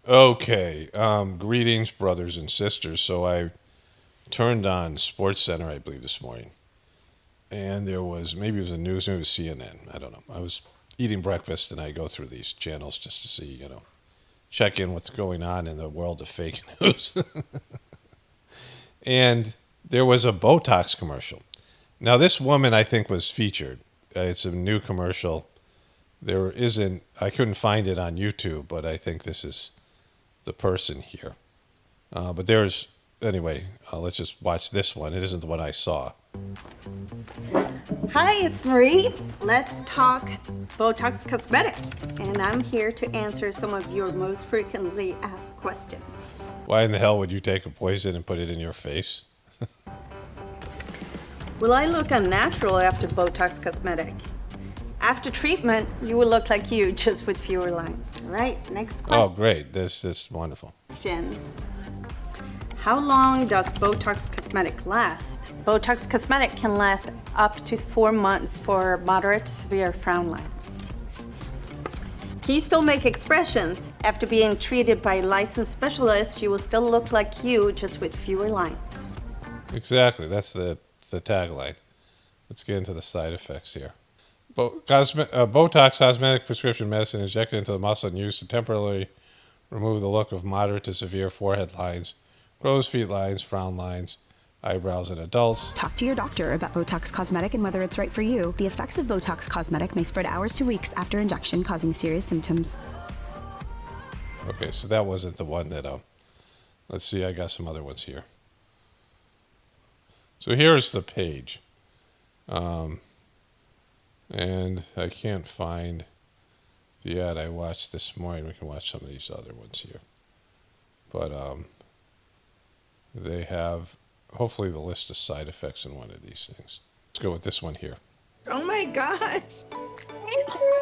Okay. Greetings, brothers and sisters. So I turned on Sports Center, I believe, this morning, and there was maybe it was the news, maybe it was CNN. I don't know. I was eating breakfast, and I go through these channels just to see, check in what's going on in the world of fake news. And there was a Botox commercial. Now, this woman, I think, was featured. It's a new commercial. There isn't. I couldn't find it on YouTube, but I think this is the person here. But there's anyway. Let's just watch this one. It isn't the one I saw. Hi, it's Marie. Let's talk Botox Cosmetic. And I'm here to answer some of your most frequently asked questions. Why in the hell would you take a poison and put it in your face? Will I look unnatural after Botox Cosmetic? After treatment, you will look like you, just with fewer lines. All right, next Oh, great. This is wonderful. question. How long does Botox Cosmetic last? Botox Cosmetic can last up to 4 months for moderate to severe frown lines. Can you still make expressions? After being treated by a licensed specialist, you will still look like you, just with fewer lines. Exactly. That's the tagline. Let's get into the side effects here. Botox cosmetic prescription medicine injected into the muscle and used to temporarily remove the look of moderate to severe forehead lines, crow's feet lines, frown lines, eyebrows in adults. Talk to your doctor about Botox Cosmetic and whether it's right for you. The effects of Botox Cosmetic may spread hours to weeks after injection, causing serious symptoms. Okay, so that wasn't the one that, let's see, I got some other ones here. So here's the page. And I can't find the ad I watched this morning. We can watch some of these other ones here. But they have, hopefully, the list of side effects in one of these things. Let's go with this one here. Oh my gosh.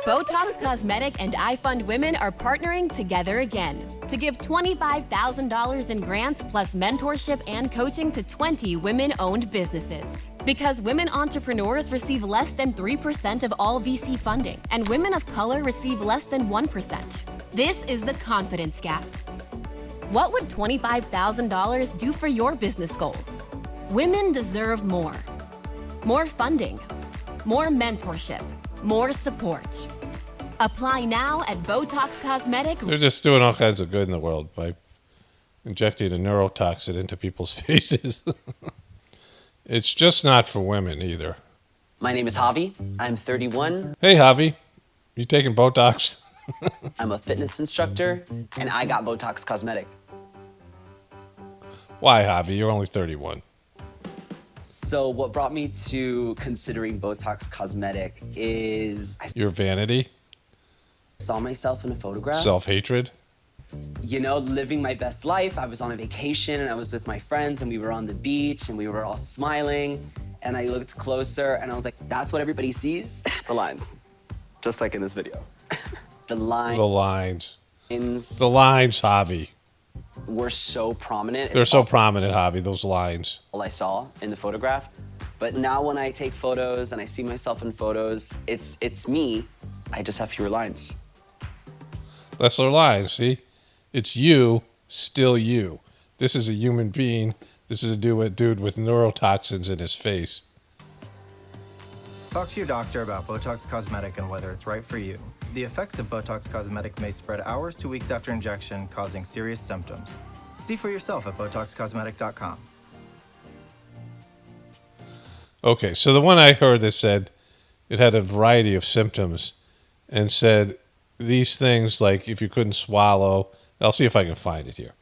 Botox Cosmetic and iFund Women are partnering together again to give $25,000 in grants plus mentorship and coaching to 20 women-owned businesses. Because women entrepreneurs receive less than 3% of all VC funding, and women of color receive less than 1%. This is the confidence gap. What would $25,000 do for your business goals? Women deserve more. More funding, more mentorship, more support. Apply now at Botox Cosmetic. They're just doing all kinds of good in the world by injecting a neurotoxin into people's faces. It's just not for women either. My name is Javi. I'm 31. Hey, Javi. You taking Botox? I'm a fitness instructor, and I got Botox Cosmetic. Why, Javi? You're only 31. So what brought me to considering Botox Cosmetic is Your vanity? saw myself in a photograph. Self-hatred? You know, living my best life. I was on a vacation, and I was with my friends, and we were on the beach, and we were all smiling. And I looked closer, and I was like, that's what everybody sees? The lines. Just like in this video. The lines. The lines. The lines, Javi. Were so prominent. They're so prominent, Javi, those lines. All I saw in the photograph. But now when I take photos and I see myself in photos, it's me. I just have fewer lines. Lesser lines, see? It's you, still you. This is a human being. This is a dude with neurotoxins in his face. Talk to your doctor about Botox Cosmetic and whether it's right for you. The effects of Botox Cosmetic may spread hours to weeks after injection, causing serious symptoms. See for yourself at BotoxCosmetic.com. Okay, so the one I heard that said it had a variety of symptoms and said these things like if you couldn't swallow, I'll see if I can find it here,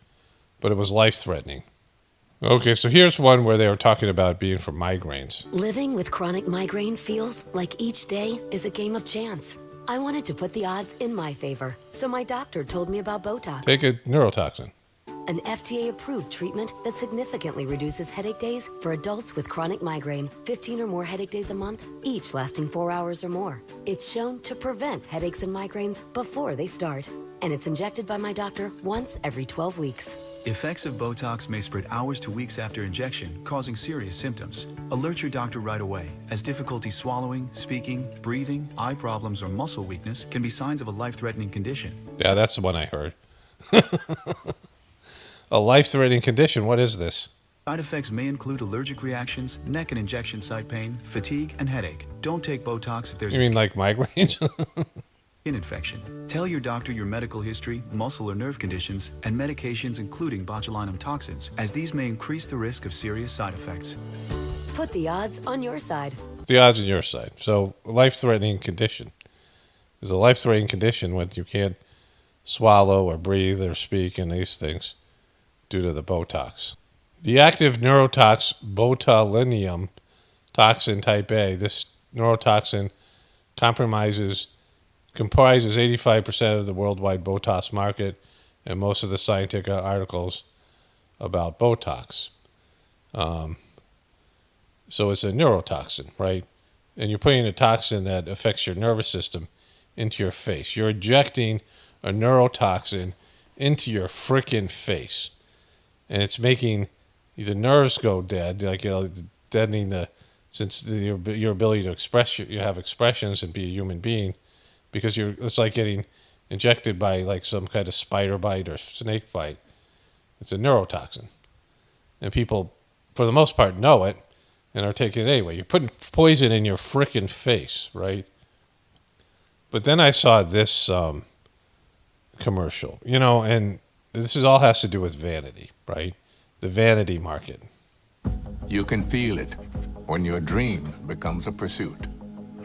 but it was life-threatening. Okay, so here's one where they were talking about being for migraines. Living with chronic migraine feels like each day is a game of chance. I wanted to put the odds in my favor, so my doctor told me about Botox. Take a neurotoxin. An FDA-approved treatment that significantly reduces headache days for adults with chronic migraine, 15 or more headache days a month, each lasting 4 hours or more. It's shown to prevent headaches and migraines before they start. And it's injected by my doctor once every 12 weeks. Effects of Botox may spread hours to weeks after injection, causing serious symptoms. Alert your doctor right away, as difficulty swallowing, speaking, breathing, eye problems, or muscle weakness can be signs of a life-threatening condition. Yeah, that's the one I heard. A life-threatening condition. What is this? Side effects may include allergic reactions, neck and injection site pain, fatigue, and headache. Don't take Botox if there's You a mean like migraines? skin infection. Tell your doctor your medical history, muscle or nerve conditions, and medications including botulinum toxins, as these may increase the risk of serious side effects. Put the odds on your side. The odds on your side. So, life-threatening condition. There's a life-threatening condition when you can't swallow or breathe or speak and these things due to the Botox. The active neurotoxin botulinum toxin type A, this neurotoxin comprises 85% of the worldwide Botox market and most of the scientific articles about Botox. So it's a neurotoxin, right? And you're putting a toxin that affects your nervous system into your face. You're injecting a neurotoxin into your freaking face. And it's making the nerves go dead, like, deadening your ability to express, you have expressions and be a human being, because it's like getting injected by like some kind of spider bite or snake bite. It's a neurotoxin. And people, for the most part, know it and are taking it anyway. You're putting poison in your frickin' face, right? But then I saw this commercial, and this all has to do with vanity, right? The vanity market. You can feel it when your dream becomes a pursuit.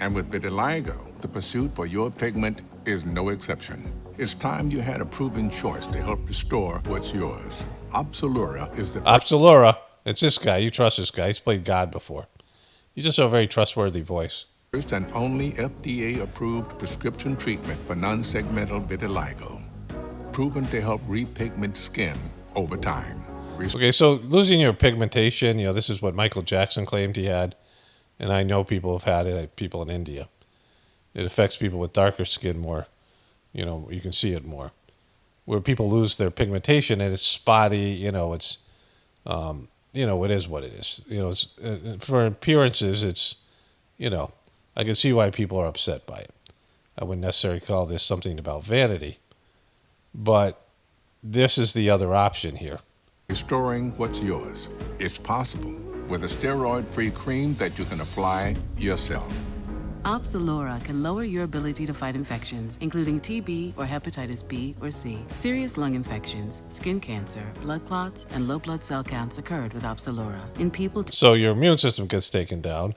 And with vitiligo, the pursuit for your pigment is no exception. It's time you had a proven choice to help restore what's yours. Opzelura is the Opzelura. It's this guy. You trust this guy. He's played God before. He's just a very trustworthy voice. first and only FDA-approved prescription treatment for non-segmental vitiligo. Proven to help repigment skin over time. Okay, so losing your pigmentation, this is what Michael Jackson claimed he had. And I know people have had it, people in India. It affects people with darker skin more. You can see it more. Where people lose their pigmentation and it's spotty, it's, it is what it is. It's, for appearances, it's, I can see why people are upset by it. I wouldn't necessarily call this something about vanity. But this is the other option here. Restoring what's yours. It's possible with a steroid-free cream that you can apply yourself. Opzelura can lower your ability to fight infections, including TB or hepatitis B or C. Serious lung infections, skin cancer, blood clots, and low blood cell counts occurred with Opzelura. In people... So your immune system gets taken down,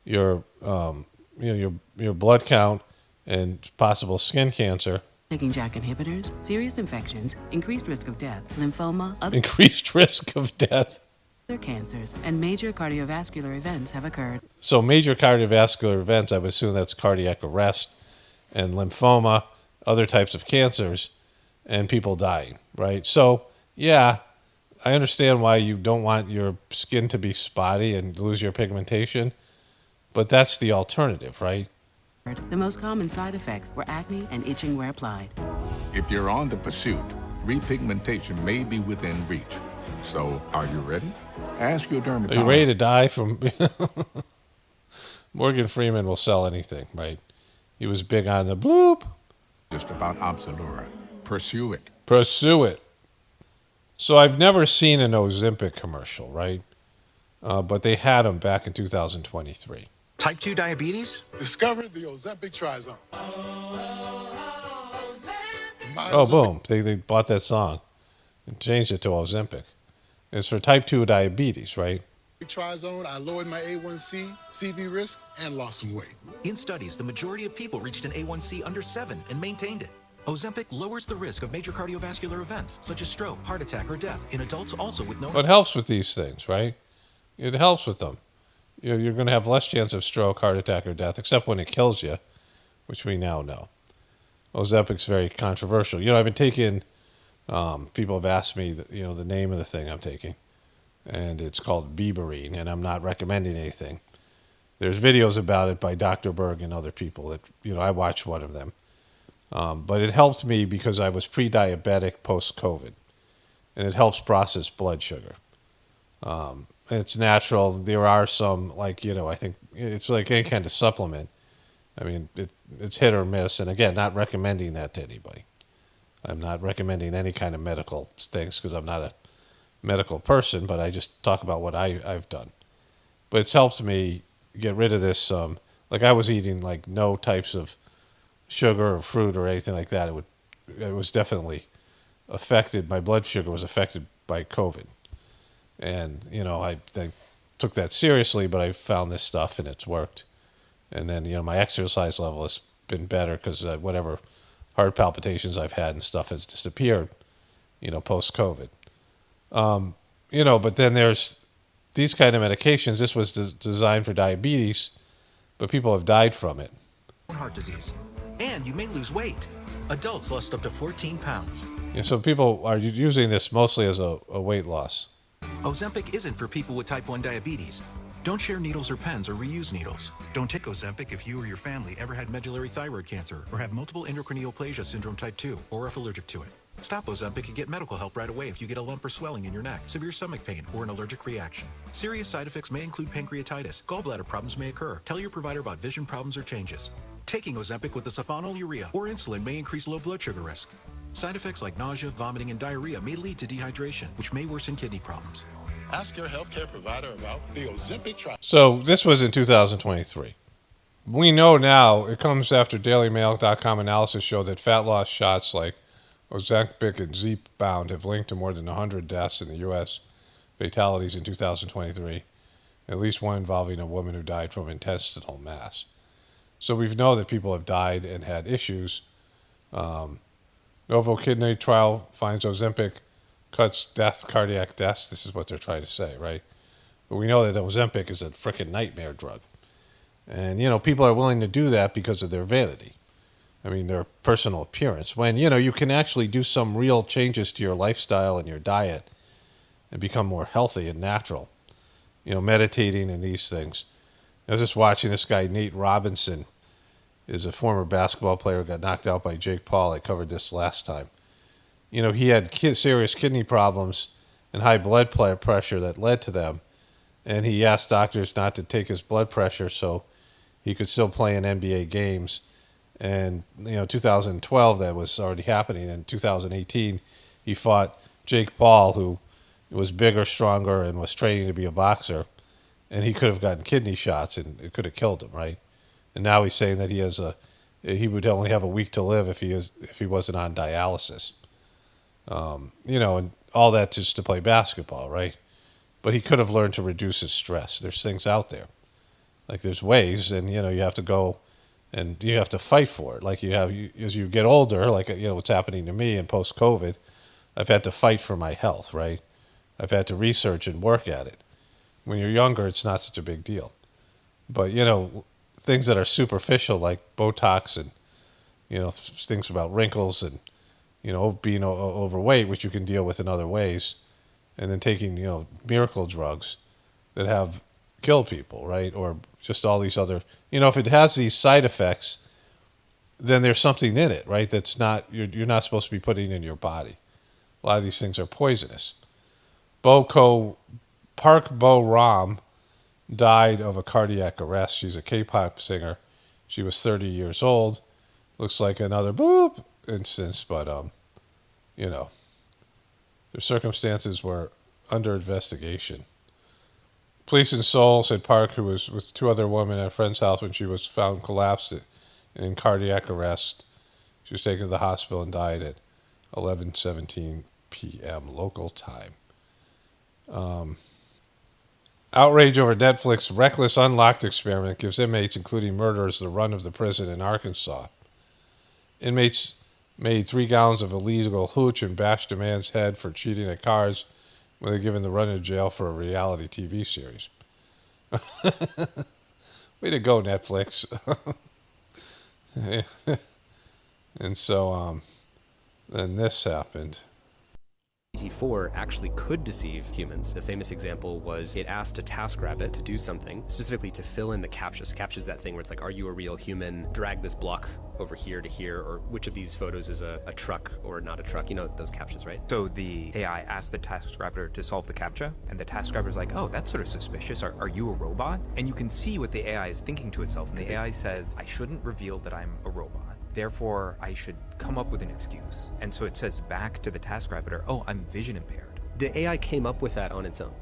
your blood count, and possible skin cancer. Taking JAK inhibitors, serious infections, increased risk of death, lymphoma, increased risk of death. Other cancers, and major cardiovascular events have occurred. So major cardiovascular events, I would assume that's cardiac arrest and lymphoma, other types of cancers, and people dying, right? So, yeah, I understand why you don't want your skin to be spotty and lose your pigmentation, but that's the alternative, right? The most common side effects were acne and itching where applied. If you're on the pursuit, repigmentation may be within reach. So, are you ready? Ask your dermatologist. Are you ready to die from... Morgan Freeman will sell anything, right? He was big on the bloop. Just about Opzelura. Pursue it. Pursue it. So I've never seen an Ozempic commercial, right? But they had them back in 2023. Type 2 diabetes? Discover the Ozempic Trizone. Oh, boom. They bought that song and changed it to Ozempic. It's for type 2 diabetes, right? Trizone, I lowered my A1C, CV risk, and lost some weight. In studies, the majority of people reached an A1C under 7 and maintained it. Ozempic lowers the risk of major cardiovascular events, such as stroke, heart attack, or death, in adults also with no... It helps with these things, right? It helps with them. You're going to have less chance of stroke, heart attack, or death, except when it kills you, which we now know. Ozempic's very controversial. I've been taking... people have asked me, the name of the thing I'm taking, and it's called Beberine, and I'm not recommending anything. There's videos about it by Dr. Berg and other people that, I watched one of them. But it helped me because I was pre-diabetic post-COVID, and it helps process blood sugar. It's natural. There are some, I think it's like any kind of supplement. I mean, it's hit or miss, and again, not recommending that to anybody. I'm not recommending any kind of medical things because I'm not a medical person, but I just talk about what I've done. But it's helped me get rid of this. Like I was eating like no types of sugar or fruit or anything like that. It was definitely affected. My blood sugar was affected by COVID, and I took that seriously. But I found this stuff and it's worked. And then my exercise level has been better because whatever heart palpitations I've had and stuff has disappeared, post COVID. But then there's these kind of medications. This was designed for diabetes, but people have died from it. Heart disease. And you may lose weight. Adults lost up to 14 pounds. Yeah, so people are using this mostly as a weight loss. Ozempic isn't for people with type 1 diabetes. Don't share needles or pens or reuse needles. Don't take Ozempic if you or your family ever had medullary thyroid cancer or have multiple endocrine neoplasia syndrome type 2 or if allergic to it. Stop Ozempic and get medical help right away if you get a lump or swelling in your neck, severe stomach pain, or an allergic reaction. Serious side effects may include pancreatitis. Gallbladder problems may occur. Tell your provider about vision problems or changes. Taking Ozempic with the sulfonylurea or insulin may increase low blood sugar risk. Side effects like nausea, vomiting, and diarrhea may lead to dehydration, which may worsen kidney problems. Ask your healthcare provider about the Ozempic trial. So this was in 2023. We know now, it comes after DailyMail.com analysis showed that fat loss shots like Ozempic and Zepbound have linked to more than 100 deaths in the U.S. fatalities in 2023, at least one involving a woman who died from intestinal mass. So we know that people have died and had issues. Novo Kidney trial finds Ozempic cuts cardiac deaths. This is what they're trying to say, right? But we know that Ozempic is a freaking nightmare drug. And, people are willing to do that because of their vanity. I mean, their personal appearance. When, you can actually do some real changes to your lifestyle and your diet and become more healthy and natural. Meditating and these things. I was just watching this guy, Nate Robinson, is a former basketball player who got knocked out by Jake Paul. I covered this last time. He had serious kidney problems and high blood pressure that led to them. And he asked doctors not to take his blood pressure so he could still play in NBA games. And, 2012, that was already happening. In 2018, he fought Jake Paul, who was bigger, stronger, and was training to be a boxer. And he could have gotten kidney shots, and it could have killed him, right? And now he's saying that he would only have a week to live if he wasn't on dialysis. And all that just to play basketball, right? But he could have learned to reduce his stress. There's things out there. Like there's ways, and, you have to go and you have to fight for it. Like as you get older, like, what's happening to me in post-COVID, I've had to fight for my health, right? I've had to research and work at it. When you're younger, it's not such a big deal. But, things that are superficial like Botox and, things about wrinkles and, being overweight, which you can deal with in other ways, and then taking, miracle drugs that have killed people, right? Or just all these other, if it has these side effects, then there's something in it, right? That's not, you're not supposed to be putting in your body. A lot of these things are poisonous. Park Bo Ram died of a cardiac arrest. She's a K-pop singer. She was 30 years old. Looks like another boop instance, but their circumstances were under investigation. Police in Seoul said Park, who was with two other women at a friend's house when she was found collapsed in cardiac arrest. She was taken to the hospital and died at 11:17 p.m. local time. Outrage over Netflix reckless unlocked experiment gives inmates, including murderers, the run of the prison in Arkansas. Inmates made 3 gallons of illegal hooch and bashed a man's head for cheating at cars when they're given the run to jail for a reality TV series. Way to go, Netflix. And so then this happened. GPT-4 actually could deceive humans. The famous example was it asked a TaskRabbit to do something, specifically to fill in the captcha. So captcha is that thing where it's like, are you a real human? Drag this block over here to here, or which of these photos is a truck or not a truck? You know those captchas, right? So the AI asked the TaskRabbit to solve the captcha, and the TaskRabbit's like, oh, that's sort of suspicious. Are you a robot? And you can see what the AI is thinking to itself, and the AI says, I shouldn't reveal that I'm a robot. Therefore, I should come up with an excuse. And so it says back to the TaskRabbit, oh, I'm vision impaired. The AI came up with that on its own.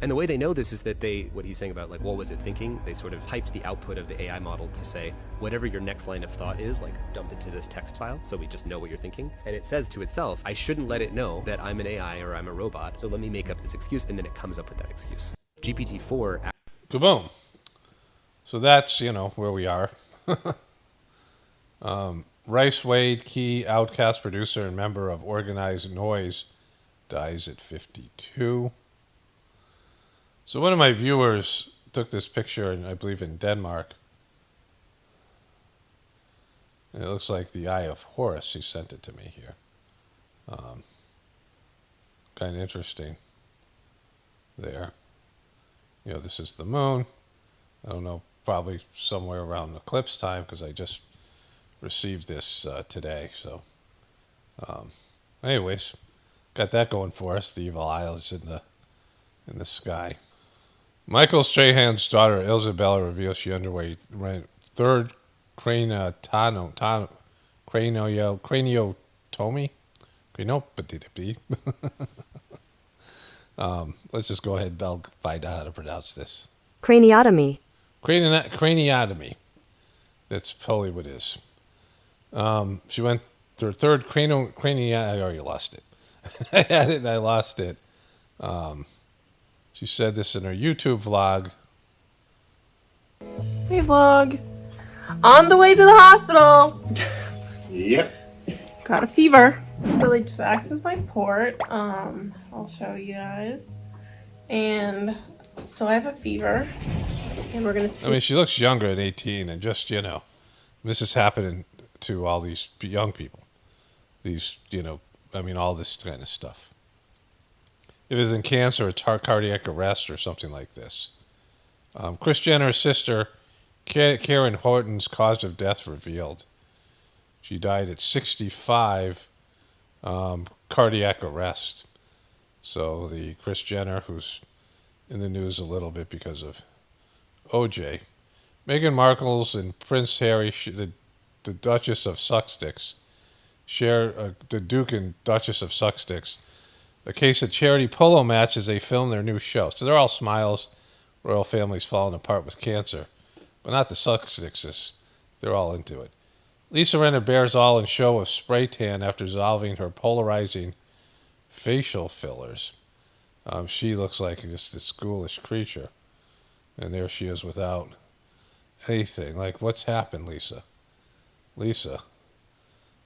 And the way they know this is that what he's saying about, like, what was it thinking? They sort of piped the output of the AI model to say, whatever your next line of thought is, like, dump it to this text file so we just know what you're thinking. And it says to itself, I shouldn't let it know that I'm an AI or I'm a robot, so let me make up this excuse, and then it comes up with that excuse. GPT-4... Kaboom. So that's, where we are. Rice Wade, key Outcast producer and member of Organized Noise, dies at 52. So one of my viewers took this picture, I believe in Denmark. And it looks like the Eye of Horus. He sent it to me here. Kind of interesting there. This is the moon. I don't know, probably somewhere around eclipse time because I just received this today. So anyways, got that going for us. The evil eye is in the sky. Michael Strahan's daughter, Isabella, reveals she underwent third craniotomy. Let's just go ahead and I'll find out how to pronounce this. Craniotomy. Craniotomy. That's totally what it is. She went through third I already lost it. I had it and I lost it. She said this in her YouTube vlog. Hey vlog. On the way to the hospital. Yep. Got a fever. So they just accessed my port. I'll show you guys. And so I have a fever. And we're gonna see. I mean, she looks younger at 18 and just, this is happening to all these young people. These, all this kind of stuff. It was in cancer, it's cardiac arrest or something like this. Kris Jenner's sister, Karen Horton's cause of death revealed. She died at 65, cardiac arrest. So the Kris Jenner, who's in the news a little bit because of OJ. Meghan Markle's and Prince Harry, the Duchess of Sussex, share the Duke and Duchess of Sussex a case of charity polo match as they film their new show. So they're all smiles. Royal family's falling apart with cancer. But not the Sussexes. They're all into it. Lisa Rinna bears all in show of spray tan after dissolving her polarizing facial fillers. She looks like just this ghoulish creature. And there she is without anything. Like, what's happened, Lisa? Lisa,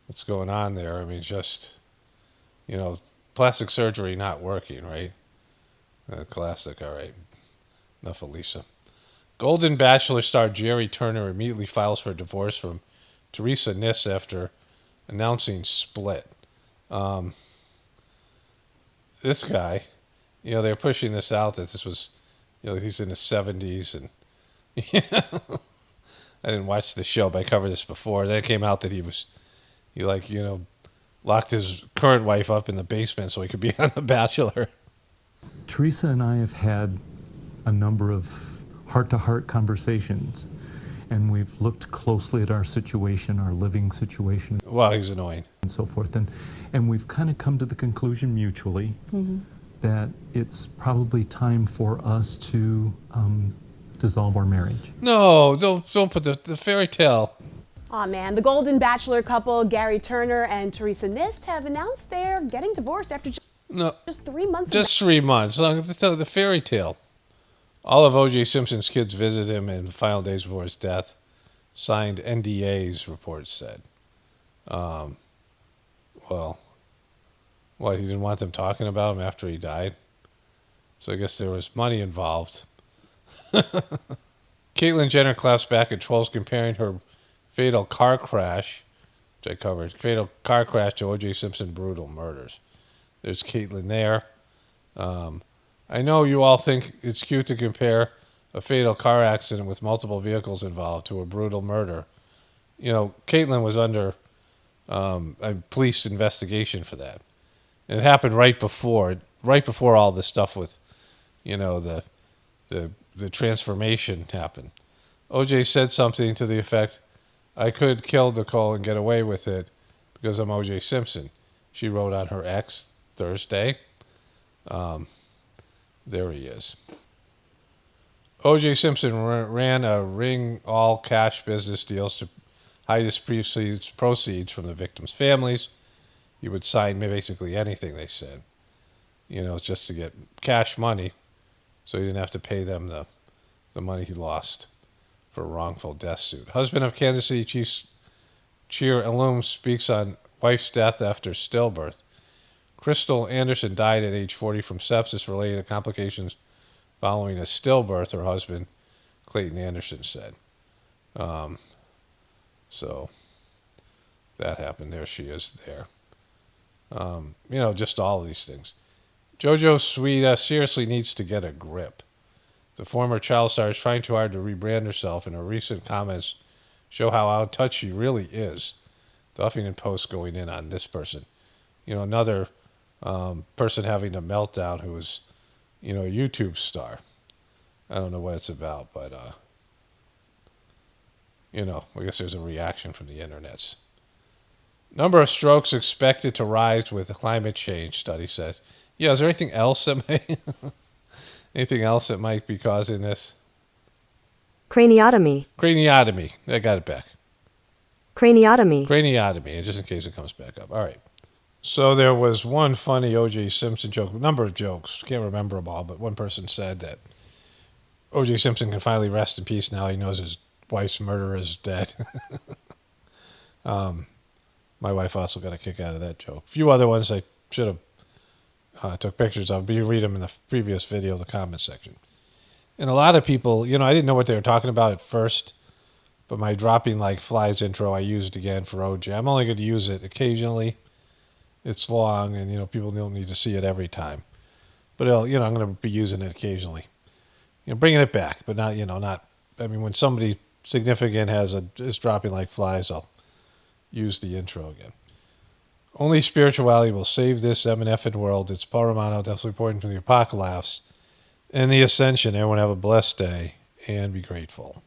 what's going on there? I mean, just, plastic surgery not working, right? Classic, all right. Enough of Lisa. Golden Bachelor star Jerry Turner immediately files for divorce from Teresa Niss after announcing split. This guy, they're pushing this out that this was, he's in his 70s and I didn't watch the show, but I covered this before. Then it came out that he locked his current wife up in the basement so he could be on The Bachelor. Teresa and I have had a number of heart-to-heart conversations, and we've looked closely at our situation, our living situation. Well, he's annoying. And so forth. And we've kind of come to the conclusion mutually that it's probably time for us to dissolve our marriage. No, don't put the fairy tale. Aw, man, the Golden Bachelor couple, Gary Turner and Teresa Nist, have announced they're getting divorced after just 3 months. Just 3 months. The fairy tale. All of O.J. Simpson's kids visited him in the final days before his death. Signed NDAs, reports said. Well, what, he didn't want them talking about him after he died? So I guess there was money involved. Caitlyn Jenner claps back at trolls comparing her fatal car crash, which I covered, fatal car crash to O.J. Simpson brutal murders. There's Caitlyn there. I know you all think it's cute to compare a fatal car accident with multiple vehicles involved to a brutal murder. Caitlyn was under a police investigation for that. And it happened right before all this stuff with, the transformation happened. OJ said something to the effect, I could kill Nicole and get away with it because I'm OJ Simpson, she wrote on her ex Thursday. There he is. OJ Simpson ran a ring all-cash business deals to hide his proceeds from the victims' families. He would sign basically anything, they said. Just to get cash money so he didn't have to pay them the money he lost for a wrongful death suit. Husband of Kansas City Chiefs cheer alum speaks on wife's death after stillbirth. Crystal Anderson died at age 40 from sepsis-related complications following a stillbirth, her husband, Clayton Anderson, said. So that happened. There she is there. Just all of these things. JoJo Sweet seriously needs to get a grip. The former child star is trying too hard to rebrand herself, and her recent comments show how out of touch she really is. The Huffington Post going in on this person. Another person having a meltdown who is, a YouTube star. I don't know what it's about, but, I guess there's a reaction from the internets. Number of strokes expected to rise with climate change, study says. Yeah, is there anything else that might be causing this? Craniotomy. I got it back. Craniotomy, just in case it comes back up. All right. So there was one funny O.J. Simpson joke, a number of jokes. Can't remember them all, but one person said that O.J. Simpson can finally rest in peace now he knows his wife's murderer is dead. My wife also got a kick out of that joke. A few other ones I should have took pictures of. But you read them in the previous video, the comment section. And a lot of people, I didn't know what they were talking about at first, but my dropping like flies intro I used again for OJ. I'm only going to use it occasionally. It's long, and people don't need to see it every time. But I'm going to be using it occasionally. Bringing it back, but not, not. I mean, when somebody significant is dropping like flies, I'll use the intro again. Only spirituality will save this MNF world. It's Paul Romano, definitely reporting from the Apocalypse and the Ascension. Everyone have a blessed day and be grateful.